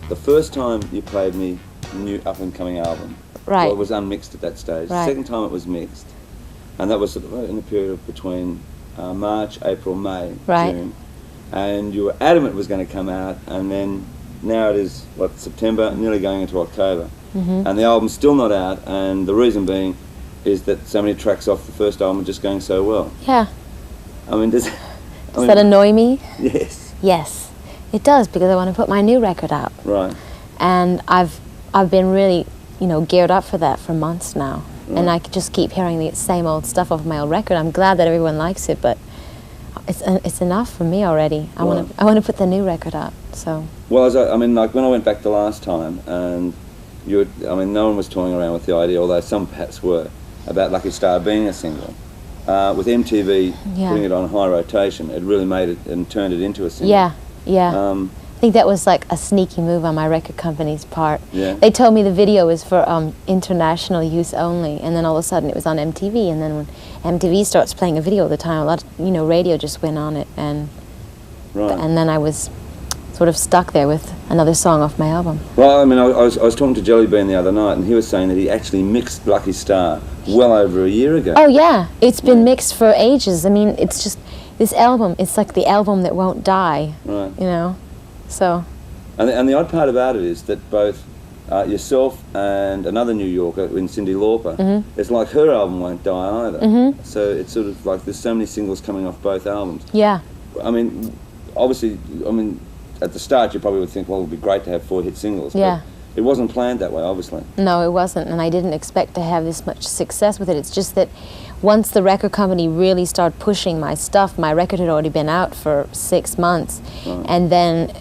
the first time you played me the new up-and-coming album, Right. well, it was unmixed at that stage. Right. The second time it was mixed, and that was sort of in the period of between March, April, May, Right. June. And you were adamant it was going to come out, and then now it is, September, nearly going into October. Mm-hmm. And the album's still not out, and the reason being is that so many tracks off the first album are just going so well. Yeah. I mean, does Does that annoy me? Yes. Yes, it does, because I want to put my new record out. Right. And I've been really, geared up for that for months now. Right. And I just keep hearing the same old stuff off my old record. I'm glad that everyone likes it, but it's enough for me already. I want to put the new record out. So. Well, like when I went back the last time, and no one was toying around with the idea, although some perhaps were, about Lucky Star being a single. With MTV putting it on high rotation, it really made it and turned it into a single. Yeah, yeah. I think that was like a sneaky move on my record company's part. Yeah. They told me the video was for international use only, and then all of a sudden it was on MTV, and then when MTV starts playing a video all the time, a lot of, radio just went on it, and then I was sort of stuck there with another song off my album. Well, I was talking to Jelly Bean the other night, and he was saying that he actually mixed Lucky Star well over a year ago. Oh yeah, it's been mixed for ages. I mean, it's just, this album, it's like the album that won't die. Right. So. And the odd part about it is that both yourself and another New Yorker in Cyndi Lauper, it's like her album won't die either. Mm-hmm. So it's sort of like there's so many singles coming off both albums. Yeah. I mean, obviously, at the start you probably would think, well, it would be great to have 4 hit singles. Yeah. But it wasn't planned that way, obviously. No, it wasn't, and I didn't expect to have this much success with it. It's just that once the record company really started pushing my stuff, my record had already been out for 6 months, and then,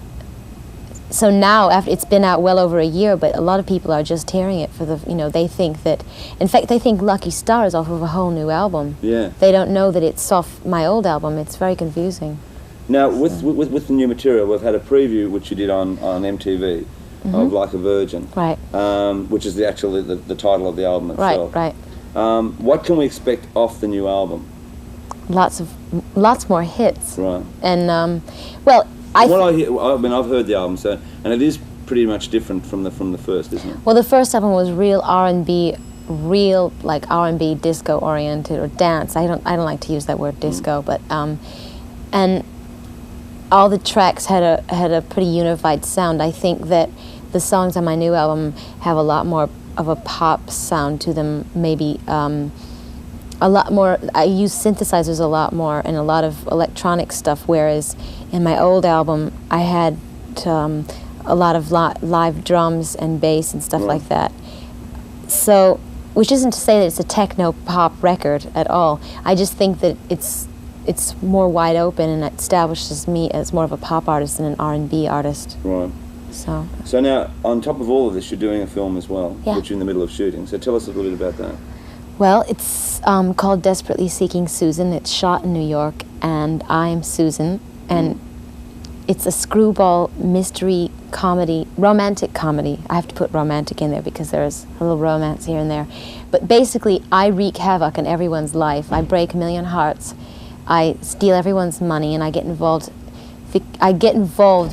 so now after it's been out well over a year, but a lot of people are just hearing it for the, they think that, in fact, they think Lucky Star is off of a whole new album. Yeah. They don't know that it's off my old album. It's very confusing. Now, with the new material, we've had a preview which you did on MTV of Like a Virgin, right? Which is actually the title of the album itself. Right. What can we expect off the new album? Lots more hits. Right. And I've heard the album, and it is pretty much different from the first, isn't it? Well, the first album was real R&B, like R&B disco oriented, or dance. I don't like to use that word disco, but and all the tracks had a pretty unified sound. I think that the songs on my new album have a lot more of a pop sound to them, maybe a lot more. I use synthesizers a lot more and a lot of electronic stuff, whereas in my old album I had a lot of live drums and bass and stuff like that. So, which isn't to say that it's a techno pop record at all. I just think that it's more wide open and it establishes me as more of a pop artist than an R&B artist. Right. So now, on top of all of this, you're doing a film as well, Yeah. which you're in the middle of shooting. So tell us a little bit about that. Well, it's called Desperately Seeking Susan. It's shot in New York, and I'm Susan, and it's a screwball mystery comedy, romantic comedy. I have to put romantic in there because there's a little romance here and there. But basically, I wreak havoc in everyone's life. I break a million hearts. I steal everyone's money, and I get involved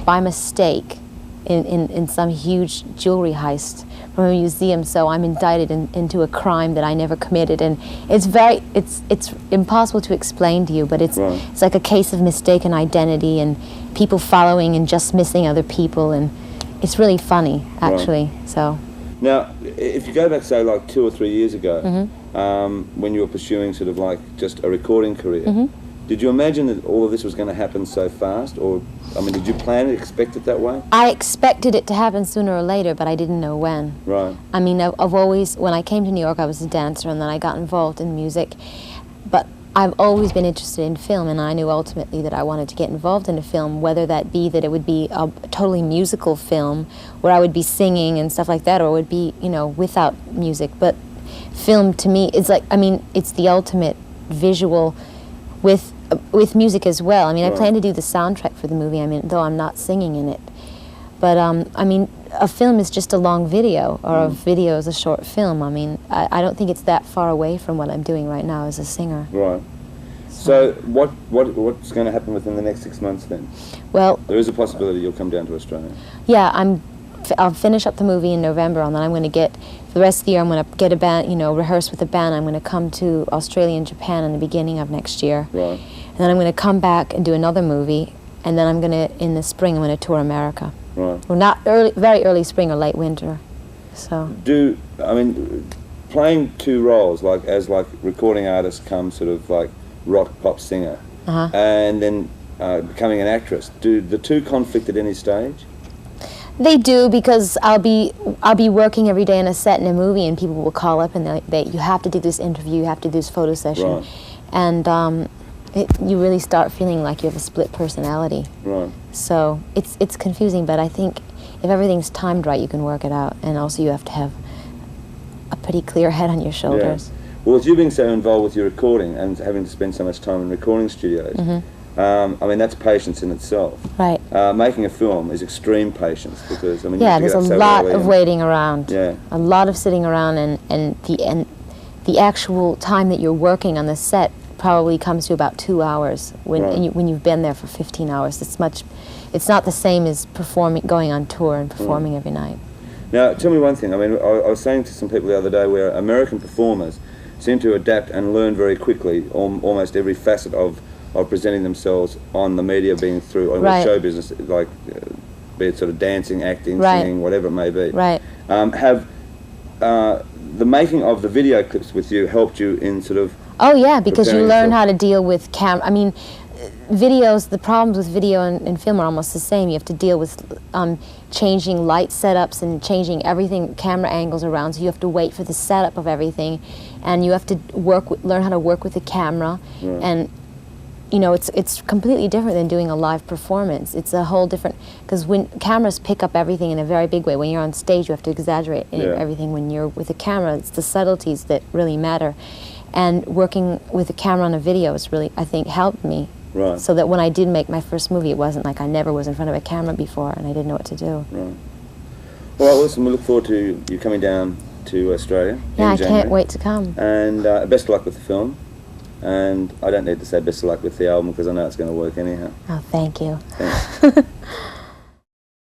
by mistake in some huge jewelry heist from a museum, so I'm indicted into a crime that I never committed, and it's impossible to explain to you, but it's like a case of mistaken identity and people following and just missing other people, and it's really funny, actually. Right. So now, if you go back, say, like 2 or 3 years ago, when you were pursuing sort of like just a recording career, did you imagine that all of this was going to happen so fast, or did you plan it, expect it that way? I expected it to happen sooner or later, but I didn't know when. Right. I've always, when I came to New York, I was a dancer, and then I got involved in music, but I've always been interested in film, and I knew ultimately that I wanted to get involved in a film, whether that be that it would be a totally musical film where I would be singing and stuff like that, or it would be, without music. But film to me is like, it's the ultimate visual with music as well. I plan to do the soundtrack for the movie, though I'm not singing in it. But, a film is just a long video, or a video is a short film. I don't think it's that far away from what I'm doing right now as a singer. Right. So what's going to happen within the next 6 months then? Well, there is a possibility you'll come down to Australia. Yeah, I'm I'll finish up the movie in November, and then I'm going to get, for the rest of the year, I'm going to get a band, you know, rehearse with a band. I'm going to come to Australia and Japan in the beginning of next year. Right. And then I'm going to come back and do another movie, and then I'm going to, in the spring, I'm going to tour America. Right. Well, not early, very early spring or late winter. So. Playing two roles, like as recording artist come sort of like rock pop singer, and then becoming an actress, do the two conflict at any stage? They do, because I'll be working every day on a set in a movie, and people will call up and you have to do this interview, you have to do this photo session, right. And you really start feeling like you have a split personality. Right. So it's confusing, but I think if everything's timed right, you can work it out, and also you have to have a pretty clear head on your shoulders. Yeah. Well, with you being so involved with your recording and having to spend so much time in recording studios, that's patience in itself. Right. Making a film is extreme patience, because you yeah, have to there's get up a so lot early of waiting around. Yeah. A lot of sitting around, and the actual time that you're working on the set probably comes to about 2 hours when right. when you've been there for 15 hours. It's not the same as going on tour and performing every night. Now, tell me one thing. I was saying to some people the other day where American performers seem to adapt and learn very quickly almost every facet of presenting themselves on the media, being through right. show business, like be it sort of dancing, acting, right. singing, whatever it may be. Right. Have the making of the video clips with you helped you in sort of... Oh yeah, because you learn yourself? how to deal with videos, the problems with video and film are almost the same. You have to deal with changing light setups and changing everything, camera angles around, so you have to wait for the setup of everything, and you have to learn how to work with the camera, and you know, it's completely different than doing a live performance. It's a whole different, because when cameras pick up everything in a very big way, when you're on stage you have to exaggerate everything. When you're with a camera, it's the subtleties that really matter. And working with a camera on a video has really, I think, helped me. Right. So that when I did make my first movie, it wasn't like I never was in front of a camera before and I didn't know what to do. Right. All right, listen, we look forward to you coming down to Australia. Yeah, I January. can't wait to come. And best of luck with the film. And I don't need to say best of luck with the album, because I know it's going to work anyhow. Oh, thank you. Thanks.